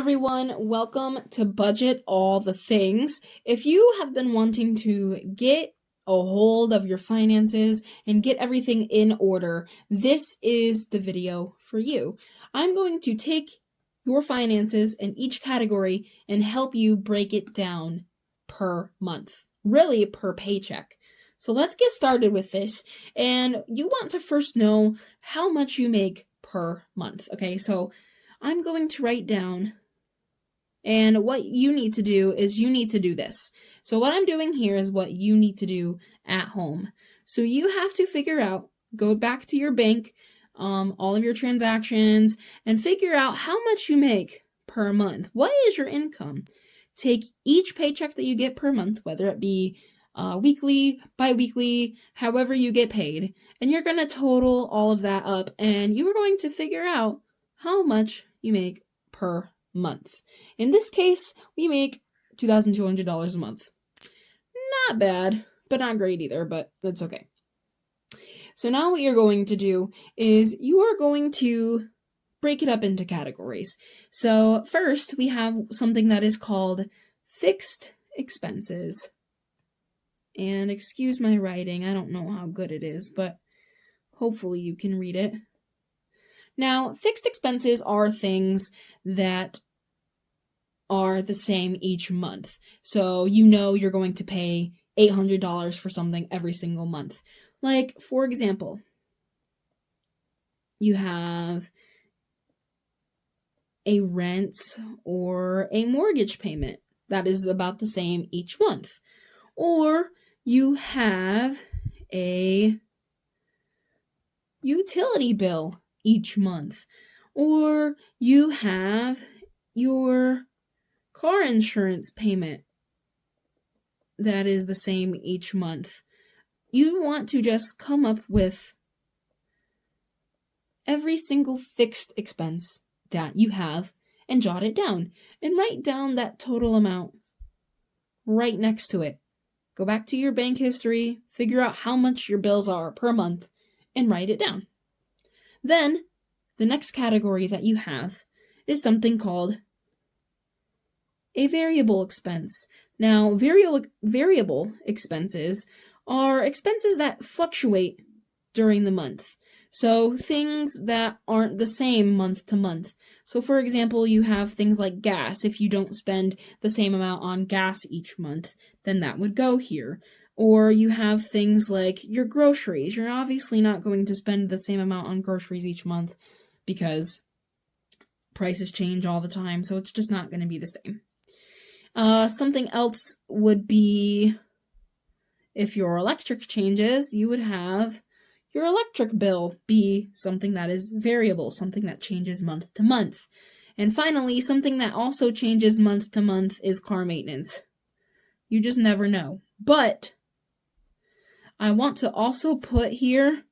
everyone, welcome to Budget All the Things. If you have been wanting to get a hold of your finances and get everything in order, this is the video for you. I'm going to take your finances in each category and help you break it down per month, really per paycheck. So let's get started with this. And you want to first know how much you make per month. Okay, so I'm going to write down, and what you need to do is you need to do this. So what I'm doing here is what you need to do at home. So you have to figure out, go back to your bank, all of your transactions, and figure out how much you make per month. What is your income? Take each paycheck that you get per month, whether it be weekly, bi-weekly, however you get paid, and you're going to total all of that up, and you are going to figure out how much you make per month. In this case, we make $2,200 a month. Not bad, but not great either, but that's okay. So now what you're going to do is you are going to break it up into categories. So first, we have something that is called fixed expenses. And excuse my writing, I don't know how good it is, but hopefully you can read it. Now, fixed expenses are things that are the same each month. So you know you're going to pay $800 for something every single month. Like, for example, you have a rent or a mortgage payment that is about the same each month. Or you have a utility bill each month. Or you have your car insurance payment that is the same each month. You want to just come up with every single fixed expense that you have and jot it down and write down that total amount right next to it. Go back to your bank history, figure out how much your bills are per month, and write it down. Then, the next category that you have is something called a variable expense. Now, variable expenses are expenses that fluctuate during the month. So, things that aren't the same month to month. So, for example, you have things like gas. If you don't spend the same amount on gas each month, then that would go here. Or you have things like your groceries. You're obviously not going to spend the same amount on groceries each month because prices change all the time, so it's just not going to be the same. Something else would be, if your electric changes, you would have your electric bill be something that is variable, something that changes month to month. And finally, something that also changes month to month is car maintenance. You just never know. But I want to also put here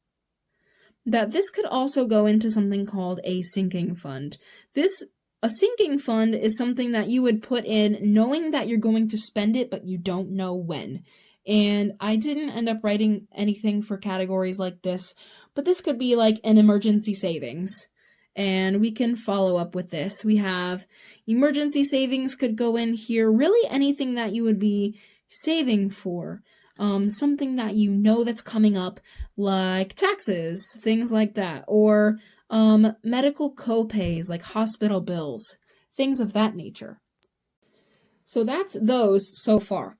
that this could also go into something called a sinking fund. A sinking fund is something that you would put in knowing that you're going to spend it, but you don't know when. And I didn't end up writing anything for categories like this, but this could be like an emergency savings. And we can follow up with this. We have emergency savings could go in here. Really anything that you would be saving for. Something that you know that's coming up, like taxes, things like that. Or medical co-pays, like hospital bills, things of that nature. So that's those so far.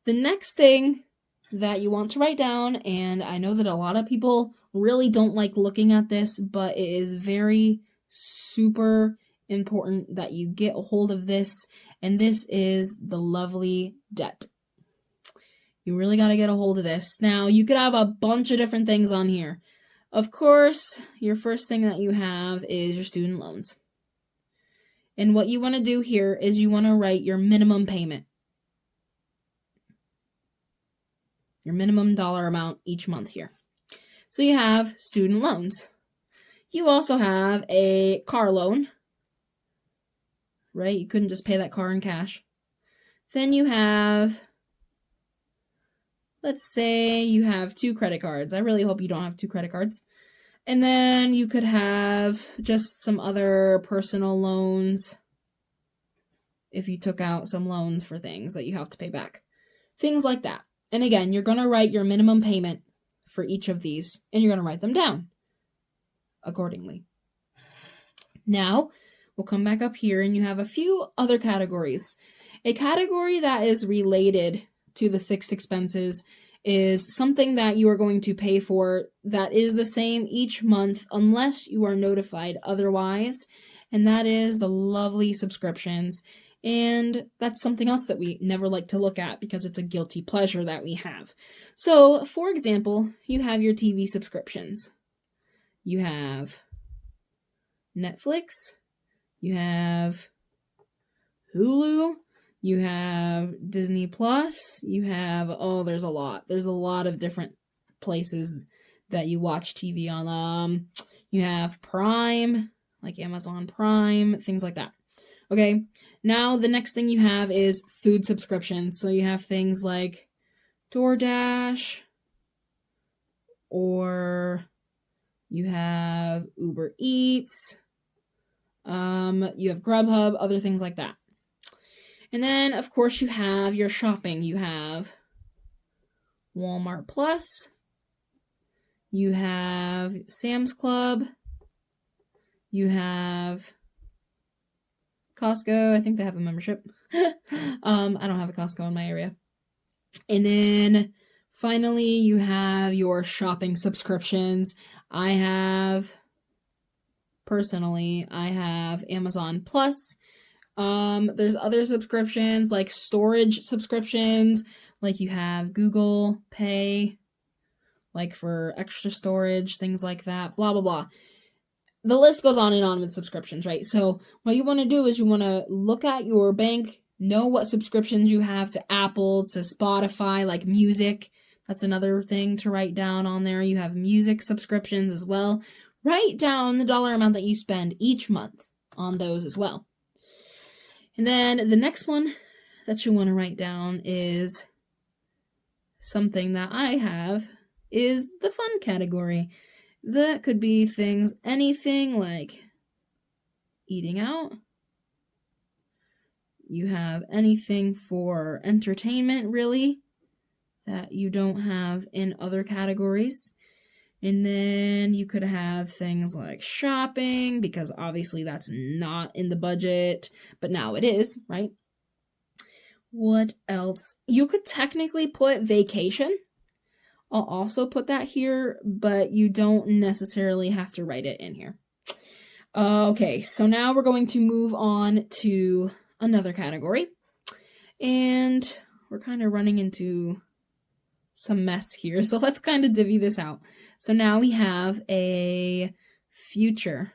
The next thing that you want to write down, and I know that a lot of people really don't like looking at this, but it is very super important that you get a hold of this, and this is the lovely debt. You really got to get a hold of this. Now, you could have a bunch of different things on here. Of course, your first thing that you have is your student loans. And what you want to do here is you want to write your minimum payment. Your minimum dollar amount each month here. So you have student loans. You also have a car loan, right? You couldn't just pay that car in cash. Then you have, let's say you have 2 credit cards. I really hope you don't have 2 credit cards. And then you could have just some other personal loans. if you took out some loans for things that you have to pay back. Things like that. And again, you're going to write your minimum payment for each of these, and you're going to write them down accordingly. Now, we'll come back up here, and you have a few other categories. A category that is related to the fixed expenses is something that you are going to pay for that is the same each month unless you are notified otherwise, and that is the lovely subscriptions. And that's something else that we never like to look at because it's a guilty pleasure that we have. So, for example, you have your TV subscriptions. You have Netflix, you have Hulu, you have Disney Plus, you have, there's a lot. There's a lot of different places that you watch TV on. You have Prime, like Amazon Prime, things like that. Okay, now the next thing you have is food subscriptions. So you have things like DoorDash, or you have Uber Eats, you have Grubhub, other things like that. And then, of course, you have your shopping. You have Walmart Plus, you have Sam's Club, you have Costco. I think they have a membership. I don't have a Costco in my area. And then finally, you have your shopping subscriptions. Personally, I have Amazon Plus. There's other subscriptions like storage subscriptions, like you have Google Pay, like for extra storage, things like that, blah, blah, blah. The list goes on and on with subscriptions, right? So what you want to do is you want to look at your bank, know what subscriptions you have to Apple, to Spotify, like music. That's another thing to write down on there. You have music subscriptions as well. Write down the dollar amount that you spend each month on those as well. And then the next one that you want to write down is something that I have is the fun category. That could be anything like eating out. You have anything for entertainment, really, that you don't have in other categories. And then you could have things like shopping, because obviously that's not in the budget, but now it is, right? What else? You could technically put vacation. I'll also put that here, but you don't necessarily have to write it in here. Okay, so now we're going to move on to another category. And we're kind of running into some mess here, so let's kind of divvy this out. So now we have a future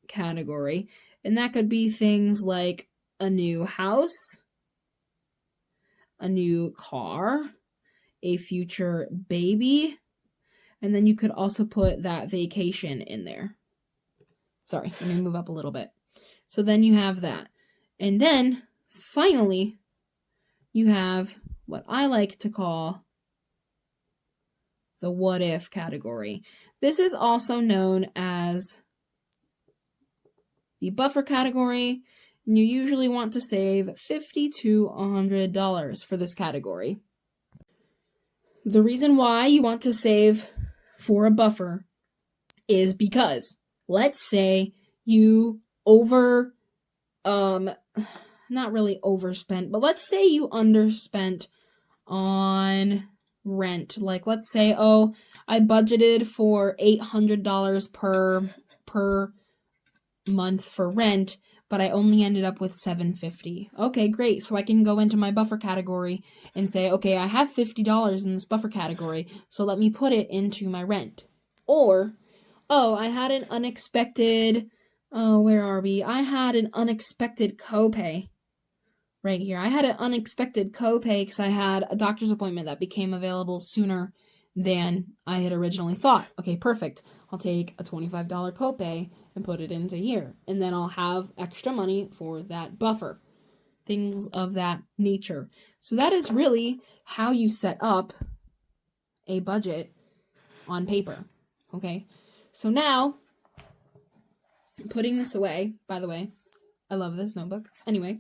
category, and that could be things like a new house, a new car, a future baby, and then you could also put that vacation in there. Sorry, let me move up a little bit. So then you have that. And then, finally, you have what I like to call the what if category. This is also known as the buffer category, and you usually want to save $50 to $100 for this category. The reason why you want to save for a buffer is because, let's say you not really overspent, but let's say you underspent on rent. Like, let's say, I budgeted for $800 per month for rent, but I only ended up with $750. Okay, great. So I can go into my buffer category and say, okay, I have $50 in this buffer category, so let me put it into my rent. Or, I had an unexpected, where are we? I had an unexpected copay right here. I had an unexpected copay because I had a doctor's appointment that became available sooner than I had originally thought. Okay, perfect. I'll take a $25 copay and put it into here, and then I'll have extra money for that buffer. Things of that nature. So that is really how you set up a budget on paper. Okay, so now, putting this away, by the way, I love this notebook. Anyway,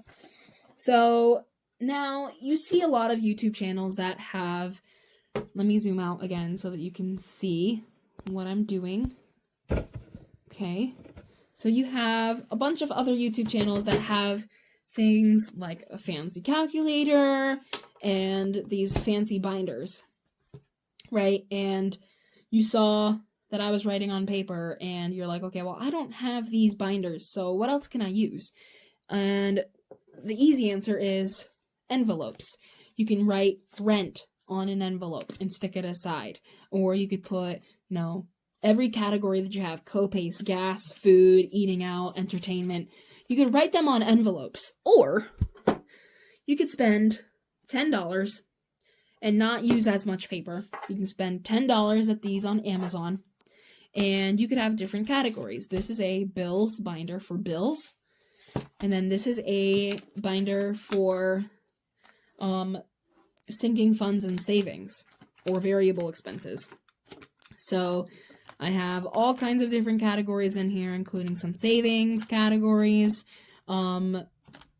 so now you see a lot of YouTube channels that have, let me zoom out again so that you can see what I'm doing. Okay. So you have a bunch of other YouTube channels that have things like a fancy calculator and these fancy binders, right? And you saw that I was writing on paper and you're like, okay, well, I don't have these binders, so what else can I use? And the easy answer is envelopes. You can write rent on an envelope and stick it aside. Or you could put, every category that you have, co-pays, gas, food, eating out, entertainment. You could write them on envelopes. Or you could spend $10 and not use as much paper. You can spend $10 at these on Amazon. And you could have different categories. This is a bills binder for bills. And then this is a binder for sinking funds and savings or variable expenses. So I have all kinds of different categories in here, including some savings categories,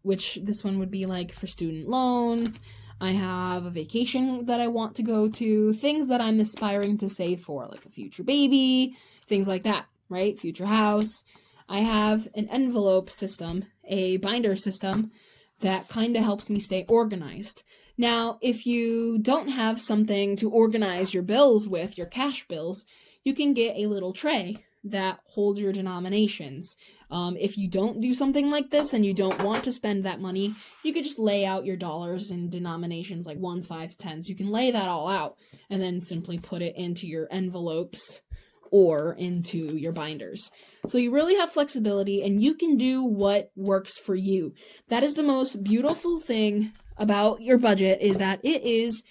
which this one would be like for student loans. I have a vacation that I want to go to, things that I'm aspiring to save for, like a future baby, things like that, right? Future house. I have an envelope system, a binder system that kind of helps me stay organized. Now, if you don't have something to organize your bills with, your cash bills, you can get a little tray that holds your denominations. If you don't do something like this and you don't want to spend that money, you could just lay out your dollars in denominations like 1s, 5s, 10s. You can lay that all out and then simply put it into your envelopes or into your binders. So you really have flexibility and you can do what works for you. That is the most beautiful thing about your budget, is that it is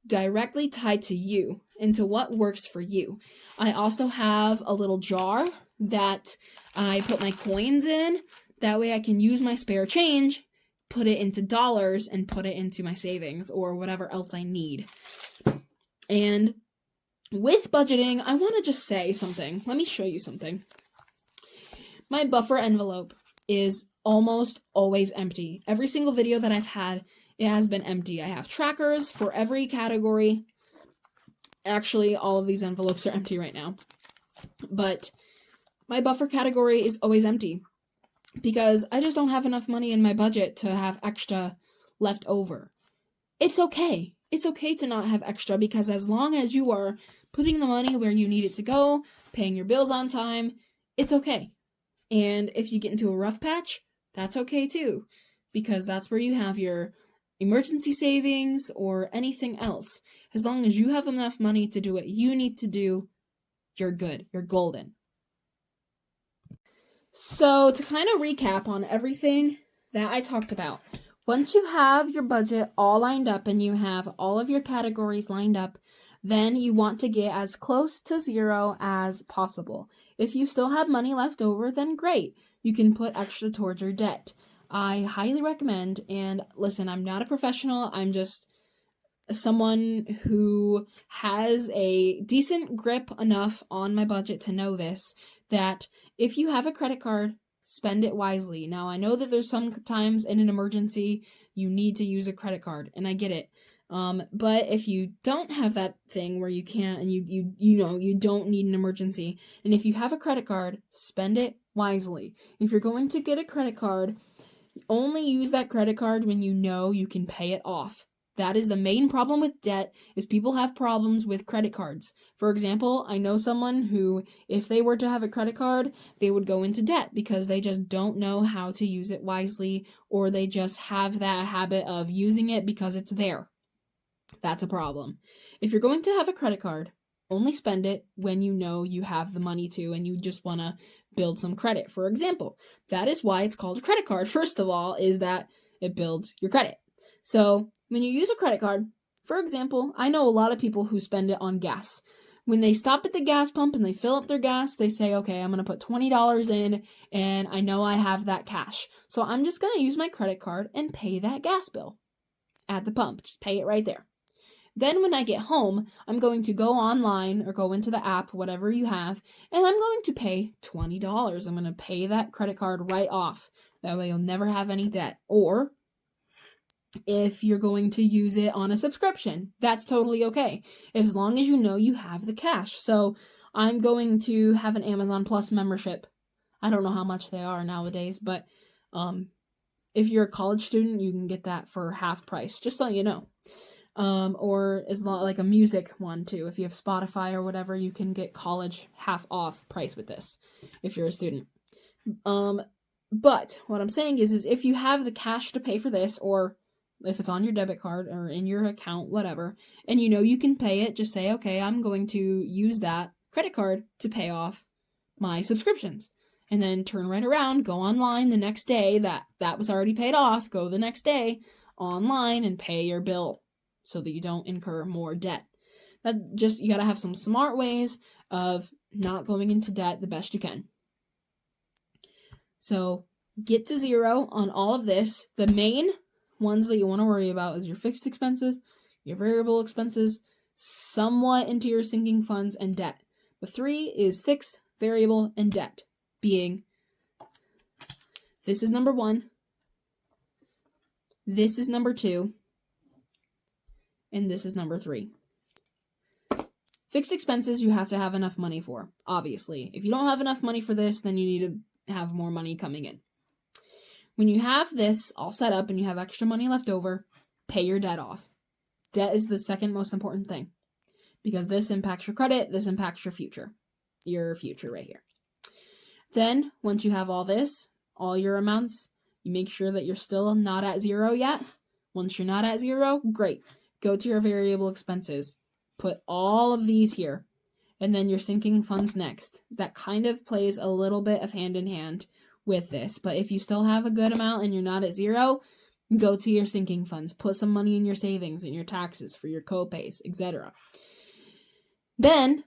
directly tied to you and to what works for you. I also have a little jar that I put my coins in. That way I can use my spare change, put it into dollars, and put it into my savings or whatever else I need. And with budgeting, I want to just say something. Let me show you something. My buffer envelope is almost always empty. Every single video that I've had, it has been empty. I have trackers for every category. Actually, all of these envelopes are empty right now. But my buffer category is always empty because I just don't have enough money in my budget to have extra left over. It's okay. It's okay to not have extra, because as long as you are putting the money where you need it to go, paying your bills on time, it's okay. And if you get into a rough patch, that's okay too, because that's where you have your emergency savings or anything else. As long as you have enough money to do what you need to do, you're good. You're golden. So to kind of recap on everything that I talked about, once you have your budget all lined up and you have all of your categories lined up, then you want to get as close to zero as possible. If you still have money left over, then great. You can put extra towards your debt. I highly recommend, and listen, I'm not a professional, I'm just someone who has a decent grip enough on my budget to know this, that if you have a credit card, spend it wisely. Now, I know that there's some times in an emergency you need to use a credit card, and I get it. But if you don't have that thing where you can't, and you don't need an emergency, and if you have a credit card, spend it wisely. If you're going to get a credit card, only use that credit card when you know you can pay it off. That is the main problem with debt, is people have problems with credit cards. For example, I know someone who, if they were to have a credit card, they would go into debt because they just don't know how to use it wisely, or they just have that habit of using it because it's there. That's a problem. If you're going to have a credit card, only spend it when you know you have the money to and you just want to build some credit. For example, that is why it's called a credit card. First of all, is that it builds your credit. So when you use a credit card, for example, I know a lot of people who spend it on gas. When they stop at the gas pump and they fill up their gas, they say, okay, I'm going to put $20 in and I know I have that cash. So I'm just going to use my credit card and pay that gas bill at the pump. Just pay it right there. Then when I get home, I'm going to go online or go into the app, whatever you have, and I'm going to pay $20. I'm going to pay that credit card right off. That way you'll never have any debt. Or if you're going to use it on a subscription, that's totally okay, as long as you know you have the cash. So I'm going to have an Amazon Plus membership. I don't know how much they are nowadays, but if you're a college student, you can get that for half price, just so you know. Or is like a music one too. If you have Spotify or whatever, you can get college half off price with this if you're a student. But what I'm saying is if you have the cash to pay for this, or if it's on your debit card or in your account, whatever, and you know you can pay it, just say, okay, I'm going to use that credit card to pay off my subscriptions. And then turn right around, go online the next day that was already paid off, go the next day online and pay your bill so that you don't incur more debt. You gotta have some smart ways of not going into debt the best you can. So get to zero on all of this. The main ones that you want to worry about is your fixed expenses, your variable expenses, somewhat into your sinking funds, and debt. The 3 is fixed, variable, and debt, being this is number 1, this is number 2, and this is number 3. Fixed expenses you have to have enough money for, obviously. If you don't have enough money for this, then you need to have more money coming in. When you have this all set up and you have extra money left over, pay your debt off. Debt is the second most important thing, because this impacts your credit, this impacts your future right here. Then, once you have all this, all your amounts, you make sure that you're still not at zero yet. Once you're not at zero, great. Go to your variable expenses. Put all of these here. And then your sinking funds next. That kind of plays a little bit of hand in hand with this. But if you still have a good amount and you're not at zero, go to your sinking funds. Put some money in your savings and your taxes for your co-pays, etc. Then,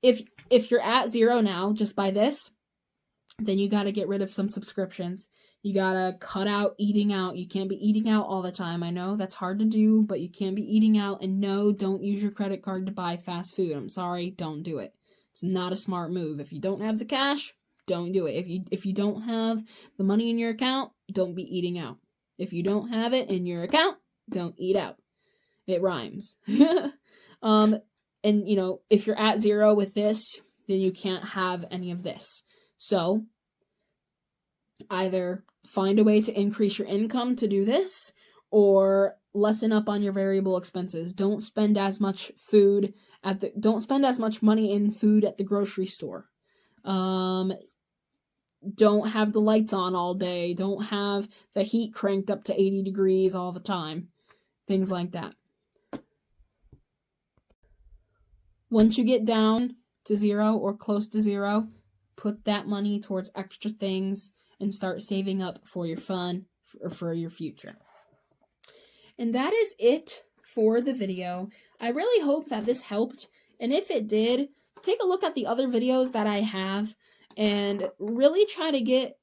if you're at zero now, just by this, then you got to get rid of some subscriptions. You got to cut out eating out. You can't be eating out all the time. I know that's hard to do, but you can't be eating out. And no, don't use your credit card to buy fast food. I'm sorry, don't do it. It's not a smart move. If you don't have the cash, don't do it. If you don't have the money in your account, don't be eating out. If you don't have it in your account, don't eat out. It rhymes. And if you're at zero with this, then you can't have any of this. So either find a way to increase your income to do this, or lessen up on your variable expenses. Don't spend as much don't spend as much money in food at the grocery store. Don't have the lights on all day. Don't have the heat cranked up to 80 degrees all the time. Things like that. Once you get down to zero or close to zero, put that money towards extra things and start saving up for your fun or for your future. And that is it for the video. I really hope that this helped. And if it did, take a look at the other videos that I have and really try to get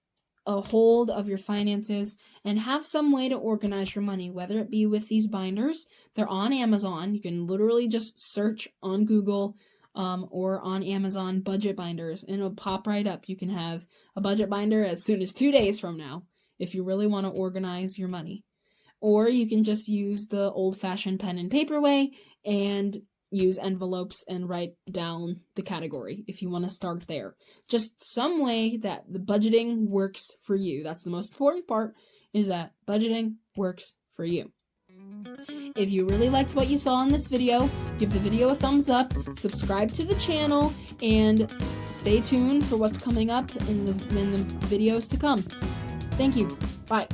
a hold of your finances and have some way to organize your money, whether it be with these binders. They're on Amazon. You can literally just search on Google or on Amazon budget binders, and it'll pop right up. You can have a budget binder as soon as 2 days from now if you really want to organize your money. Or you can just use the old-fashioned pen and paper way and use envelopes and write down the category if you want to start there. Just some way that the budgeting works for you. That's the most important part, is that budgeting works for you. If you really liked what you saw in this video, give the video a thumbs up, subscribe to the channel, and stay tuned for what's coming up in the videos to come. Thank you. Bye.